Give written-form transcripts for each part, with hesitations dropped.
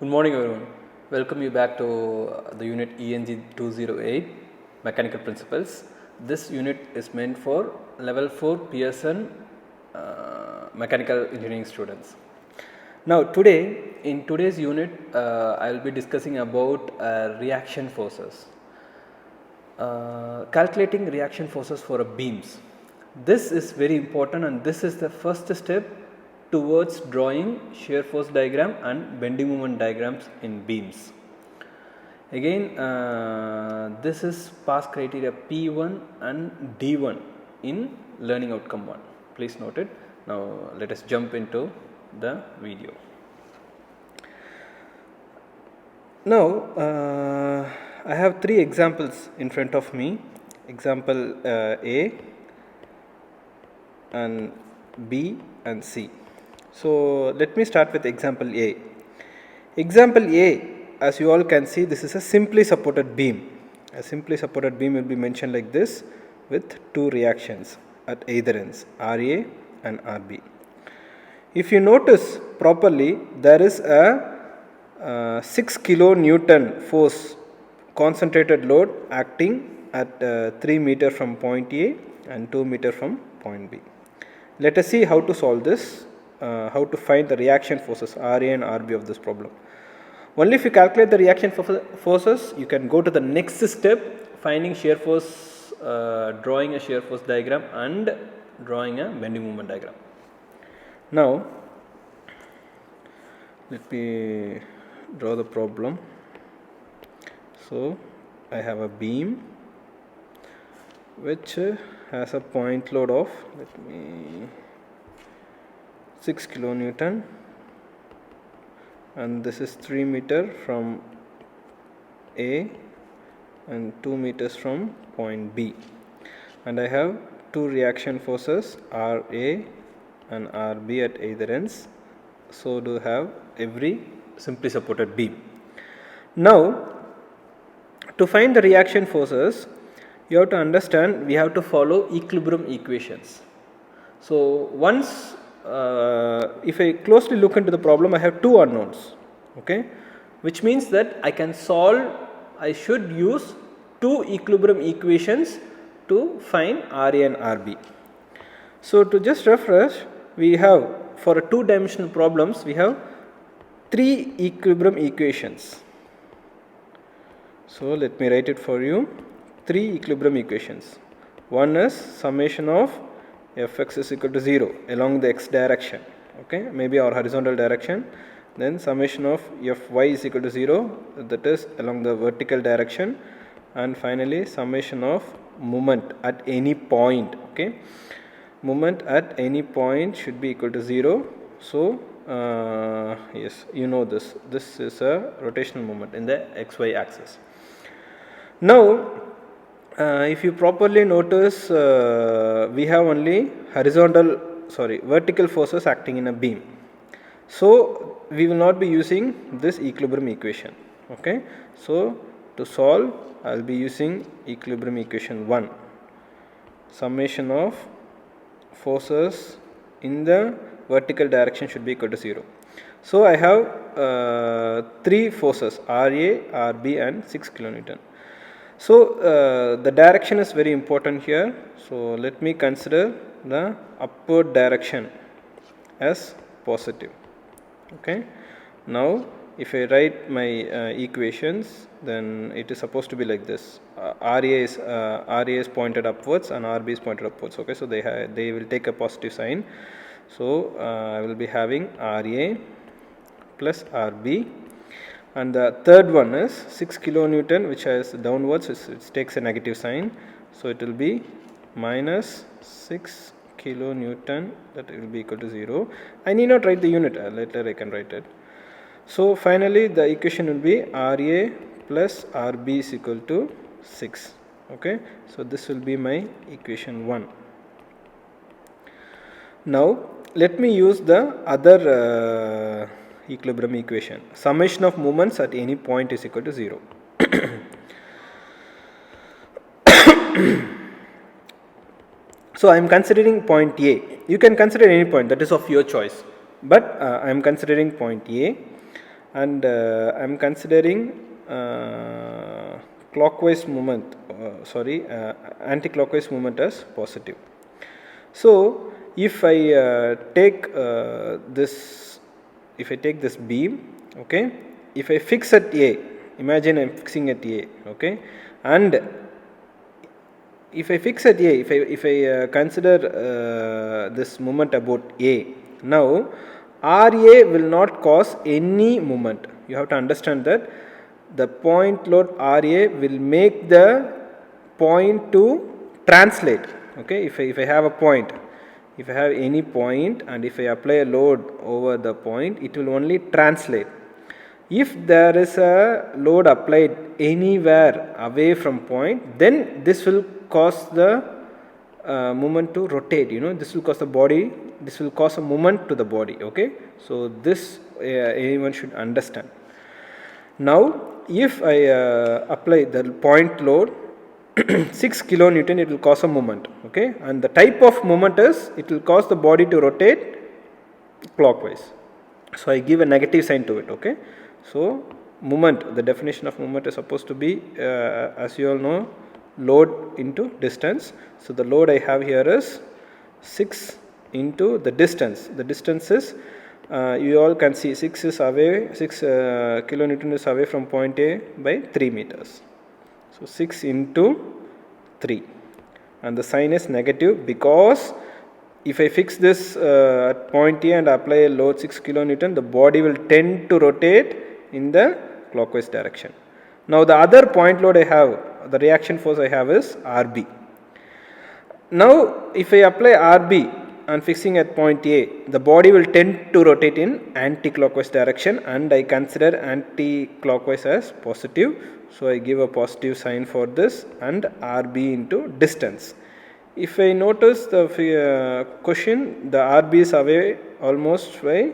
Good morning everyone. Welcome you back to the unit ENG208 Mechanical Principles. This unit is meant for level 4 Pearson Mechanical Engineering students. Now in today's unit I will be discussing about reaction forces. Calculating reaction forces for beams. This is very important and this is the first step towards drawing shear force diagram and bending moment diagrams in beams. Again this is pass criteria P1 and D1 in learning outcome 1. Please note it. Now let us jump into the video. Now I have three examples in front of me. Example A and B and C. So let me start with example A. Example A, as you all can see, this is a simply supported beam. A simply supported beam will be mentioned like this with two reactions at either ends, RA and RB. If you notice properly, there is a 6 kilonewton force concentrated load acting at 3 meter from point A and 2 meter from point B. Let us see how to solve this. How to find the reaction forces RA and RB of this problem. Only if you calculate the reaction forces, you can go to the next step, finding shear force, drawing a shear force diagram and drawing a bending moment diagram. Now let me draw the problem. So I have a beam which has a point load of 6 kilonewton, and this is 3 meter from A and 2 meters from point B, and I have two reaction forces RA and RB at either ends. So do have every simply supported beam. Now to find the reaction forces, you have to understand we have to follow equilibrium equations. So once if I closely look into the problem, I have two unknowns, okay, which means that I should use two equilibrium equations to find RA and RB. So to just refresh, we have for a two-dimensional problems we have three equilibrium equations. So let me write it for you. Three equilibrium equations. One is summation of Fx is equal to 0 along the x direction, okay, maybe our horizontal direction. Then summation of Fy is equal to 0, that is along the vertical direction. And finally summation of moment at any point, okay. Moment at any point should be equal to 0. So yes, you know this is a rotational moment in the xy axis. Now if you properly notice, we have only vertical forces acting in a beam. So we will not be using this equilibrium equation, okay. So to solve, I will be using equilibrium equation 1. Summation of forces in the vertical direction should be equal to 0. So I have three forces, RA, RB and 6 kilonewton. So the direction is very important here. So let me consider the upward direction as positive, okay. Now if I write my equations, then it is supposed to be like this. RA is pointed upwards and RB is pointed upwards, okay. So they will take a positive sign. So I will be having RA plus RB. And the third one is 6 kilonewton, which has downwards, it takes a negative sign. So it will be minus 6 kilonewton, that will be equal to 0. I need not write the unit, later I can write it. So finally the equation will be RA plus RB is equal to 6, okay. So this will be my equation 1. Now let me use the other equilibrium equation. Summation of moments at any point is equal to 0. So I am considering point A. You can consider any point, that is of your choice, but I am considering point A, and I am considering clockwise movement, anti-clockwise movement as positive. So if I take this beam, okay, if I fix at A, imagine I am fixing at A, okay, and if I fix at A, if I consider this moment about A, now RA will not cause any movement. You have to understand that the point load RA will make the point to translate. Okay, if I have a point, if I have any point and if I apply a load over the point, it will only translate. If there is a load applied anywhere away from point, then this will cause the movement to rotate. This will cause the body, this will cause a movement to the body. Okay, so this anyone should understand. Now if I apply the point load 6 kilonewton, it will cause a movement, okay, and the type of movement is it will cause the body to rotate clockwise. So I give a negative sign to it. Okay, so movement, the definition of movement is supposed to be as you all know, load into distance. So the load I have here is 6 into the distance. The distance is you all can see 6 kilonewton is away from point A by 3 meters. So 6 into 3, and the sign is negative because if I fix this at point A and apply a load 6 kilonewton, the body will tend to rotate in the clockwise direction. Now the other point load I have, the reaction force I have is RB. Now if I apply RB and fixing at point A, the body will tend to rotate in anti-clockwise direction, and I consider anti-clockwise as positive. So I give a positive sign for this and RB into distance. If I notice the question, the RB is away almost by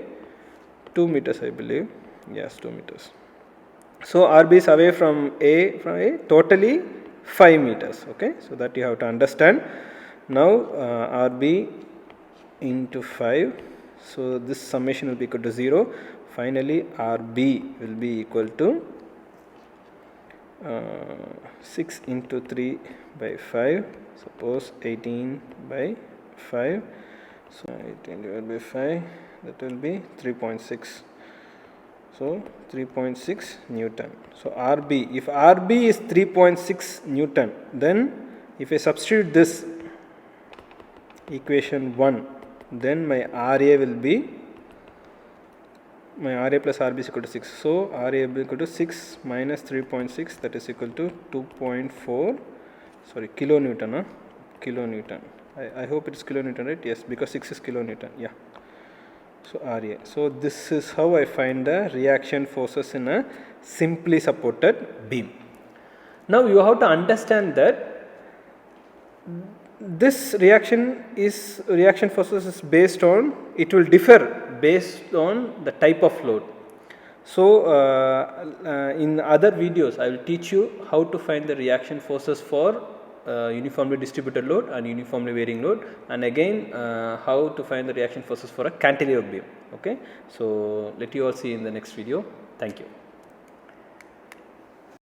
2 meters, I believe. Yes, 2 meters. So RB is away from A totally 5 meters. Okay, so that you have to understand. Now RB into 5. So this summation will be equal to 0. Finally RB will be equal to 6 into 3 by 5, suppose 18 by 5, so 18 divided by 5, that will be 3.6, so 3.6 Newton. So RB, if RB is 3.6 Newton, then if I substitute this equation 1, then my RA will be, my RA plus RB is equal to 6. So RA will be equal to 6 minus 3.6, that is equal to 2.4, sorry, kilonewton. Kilonewton. I hope it is kilonewton, right? Yes, because 6 is kilonewton. Yeah. So RA. So this is how I find the reaction forces in a simply supported beam. Now you have to understand that this reaction forces is based on, it will differ based on the type of load. So in other videos I will teach you how to find the reaction forces for uniformly distributed load and uniformly varying load, and again how to find the reaction forces for a cantilever beam. Okay, so let you all see in the next video. Thank you.